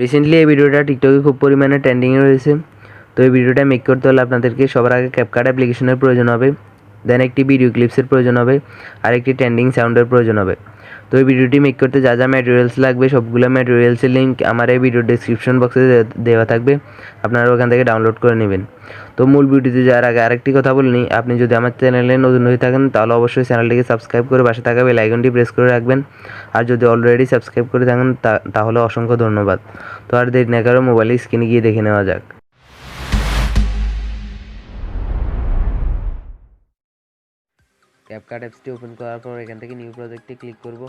Recently এই ভিডিওটা টিকটকে খুব পরিমাণে ট্রেন্ডিংয়ে রয়েছে। তো এই ভিডিওটা মেক করতে হলে আপনাদেরকে সবার আগে ক্যাপকাট অ্যাপ্লিকেশনের প্রয়োজন হবে, দেন একটি ভিডিও ক্লিপসের প্রয়োজন হবে, আর একটি ট্রেন্ডিং সাউন্ডের প্রয়োজন হবে। তো এই ভিডিওটি মেক করতে যা যা ম্যাটেরিয়ালস লাগবে সবগুলো ম্যাটেরিয়ালসের লিঙ্ক আমার এই ভিডিও ডেসক্রিপশন বক্সে দেওয়া থাকবে, আপনারা ওখান থেকে ডাউনলোড করে নেবেন। তো মূল ভিডিওতে যাওয়ার আগে আরেকটি কথা বলে নিই, আপনি যদি আমার চ্যানেলে নতুন হয়ে থাকেন তাহলে অবশ্যই চ্যানেলটিকে সাবস্ক্রাইব করে পাশে থাকা বেল আইকনটি প্রেস করে রাখবেন। আর যদি অলরেডি সাবস্ক্রাইব করে থাকেন তাহলে অসংখ্য ধন্যবাদ। তো আর দেরি না করে মোবাইলের স্ক্রিনে গিয়ে দেখে নেওয়া যাক। ক্যাপকাট অ্যাপসটি ওপেন করার পর এখান থেকে নিউ প্রজেক্টে ক্লিক করব।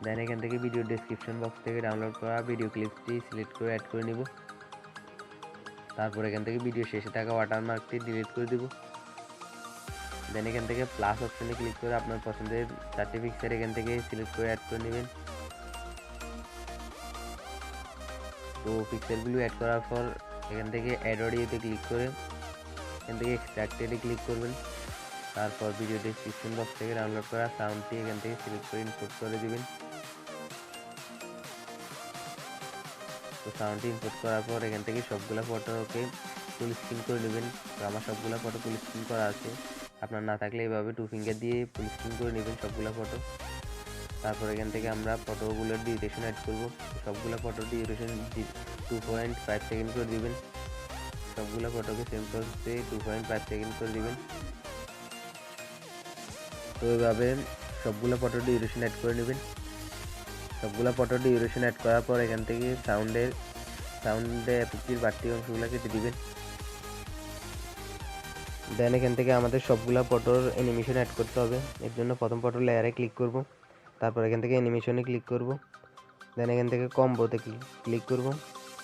দেন এখান থেকে ভিডিও ডেসক্রিপশন বক্স থেকে ডাউনলোড করা ভিডিও ক্লিপটি সিলেক্ট করে অ্যাড করে নিব। তারপর এখান থেকে ভিডিও শেষে থাকা ওয়াটারমার্কটি ডিলিট করে দেব। দেন এখান থেকে প্লাস অপশনে ক্লিক করে আপনার পছন্দের 4টি পিকচার এখান থেকে সিলেক্ট করে অ্যাড করে নেবেন। তো পিকচারগুলো অ্যাড করার পর এখান থেকে অ্যাড অডিওতে ক্লিক করে এখান থেকে এক্সট্রাক্টেডে ক্লিক করবেন। তারপর ভিডিও ডেসক্রিপশন বক্স থেকে ডাউনলোড করা সাউন্ডটি এখান থেকে সিলেক্ট করে ইনপুট করে দিবেন। তো সাউন্ডটি ইনপুট করার পর এখান থেকে সবগুলা ফটোকে ফুল স্ক্রিন করে নেবেন। তো আমার সবগুলা ফটো ফুল স্ক্রিন করা আছে, আপনার না থাকলে এভাবে 2 ফিঙ্গার দিয়ে ফুল স্ক্রিন করে নেবেন সবগুলা ফটো। তারপর এখান থেকে আমরা ফটোগুলোর ডিউরেশন অ্যাড করব। সবগুলা ফটোর ডিউরেশন 2.5 সেকেন্ড করে দিবেন। সবগুলা ফটোকে সেম প্রসেসে 2.5 সেকেন্ড করে দিবেন। তো এইভাবে সবগুলা ফটোর ডিউরেশন অ্যাড করে নেবেন। সবগুলা ফটোর ডিউরেশন অ্যাড করার পর এখান থেকে সাউন্ডে এফেক্টের বাড়তি অংশগুলো কেটে দিবেন। দেন এখান থেকে আমাদের সবগুলা ফটোর অ্যানিমেশন অ্যাড করতে হবে। এর জন্য প্রথম ফটোর লেয়ারে ক্লিক করব, তারপর এখান থেকে অ্যানিমেশনে ক্লিক করব। দেন এখান থেকে কম্বোতে ক্লিক করব,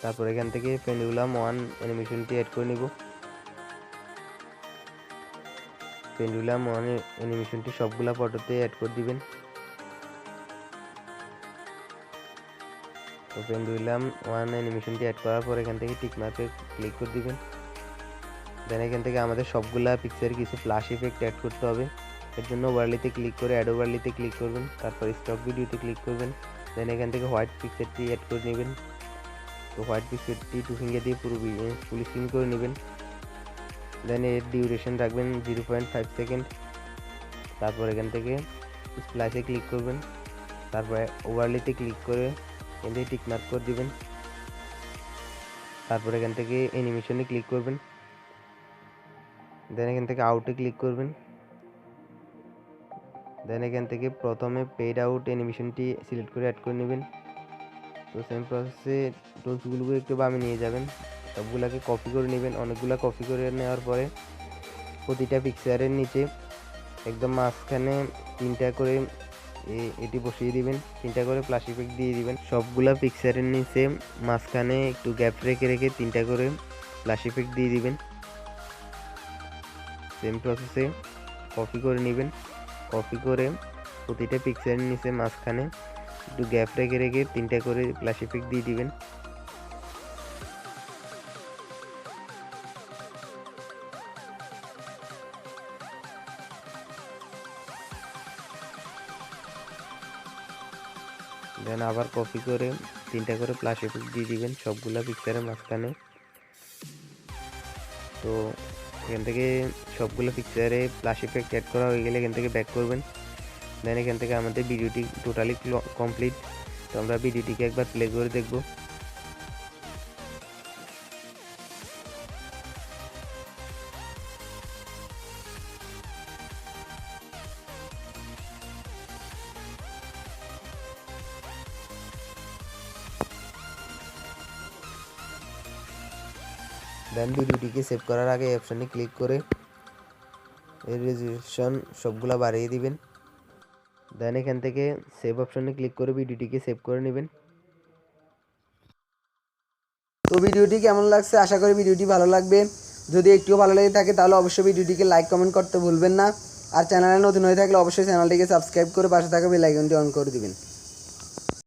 তারপর এখান থেকে পেন্ডুলাম 1 অ্যানিমেশনটি অ্যাড করে নিব। পেন্ডুলাম 1 অ্যানিমেশনটি সবগুলা ফটোতে অ্যাড করে দিবেন। তো পেন্ডুলাম 1 অ্যানিমেশনটি অ্যাড করার পর এখান থেকে টিক মার্কে ক্লিক করে দিবেন। দেন এখান থেকে আমাদের সবগুলা পিকচারে কিছু ফ্ল্যাশ ইফেক্ট অ্যাড করতে হবে। এর জন্য ওভারলেতে ক্লিক করে অ্যাড ওভারলেতে ক্লিক করবেন, তারপর স্টক ভিডিওতে ক্লিক করবেন। দেন এখান থেকে হোয়াইট পিকচারটি অ্যাড করে নেবেন। তো হোয়াইট পিকচারটি 2 ফিঙ্গার দিয়ে পুরো ফুল স্ক্রিন করে নেবেন। দেন এর ডিউরেশন রাখবেন 0.5 সেকেন্ড। তারপর এখান থেকে স্প্লাইসে ক্লিক করবেন, তারপর ওভারলেতে ক্লিক করে এখান থেকে টিক মার্ক করে দিবেন। তারপর এখান থেকে অ্যানিমেশনে ক্লিক করবেন। দেন এখান থেকে আউটে ক্লিক করবেন। দেন এখান থেকে প্রথমে পেড আউট অ্যানিমেশনটি সিলেক্ট করে অ্যাড করে নেবেন। তো সেম প্রসেসে টুলসগুলোকে একটু বামে নিয়ে যাবেন, সবগুলোকে কপি করে নেবেন। অনেকগুলো কপি করে নেওয়ার পরে প্রতিটা পিকচারের নিচে একদম মাঝখানে 3টা করে এটি বসিয়ে দিবেন, 3টা করে প্লাস ইফেক্ট দিয়ে দিবেন। সবগুলা পিকচারের নিচে মাঝখানে একটু গ্যাপ রেখে 3টা করে প্লাস ইফেক্ট দিয়ে দিবেন। সেম প্রসেসে কপি করে নেবেন, কপি করে প্রতিটা পিকচারের নিচে মাঝখানে একটু গ্যাপ রেখে 3টা করে প্লাস ইফেক্ট দিয়ে দিবেন। দেন আবার কপি করে 3টা করে প্লাস ইফেক্ট দিয়ে দিবেন সবগুলা পিকচারের মাঝখানে। তো এখান থেকে সবগুলো পিকচারে প্লাস ইফেক্ট অ্যাড করা হয়ে গেলে এখান থেকে ব্যাক করবেন। দেন এখান থেকে আমাদের ভিডিওটি টোটালি কমপ্লিট। তো আমরা ভিডিওটিকে একবার প্লে করে দেখব। দেন ভিডিওটিকে সেভ করার আগে এই অপশানে ক্লিক করে এর রেজুলেশন সবগুলা বাড়িয়ে দিবেন। দেন এখান থেকে সেভ অপশানে ক্লিক করে ভিডিওটিকে সেভ করে নেবেন। তো ভিডিওটি কেমন লাগছে, আশা করি ভিডিওটি ভালো লাগবে। যদি একটুও ভালো লেগে থাকে তাহলে অবশ্যই ভিডিওটিকে লাইক কমেন্ট করতে ভুলবেন না। আর চ্যানেলে নতুন হয়ে থাকলে অবশ্যই চ্যানেলটিকে সাবস্ক্রাইব করে পাশে থাকা বেল আইকনটি অন করে দিবেন।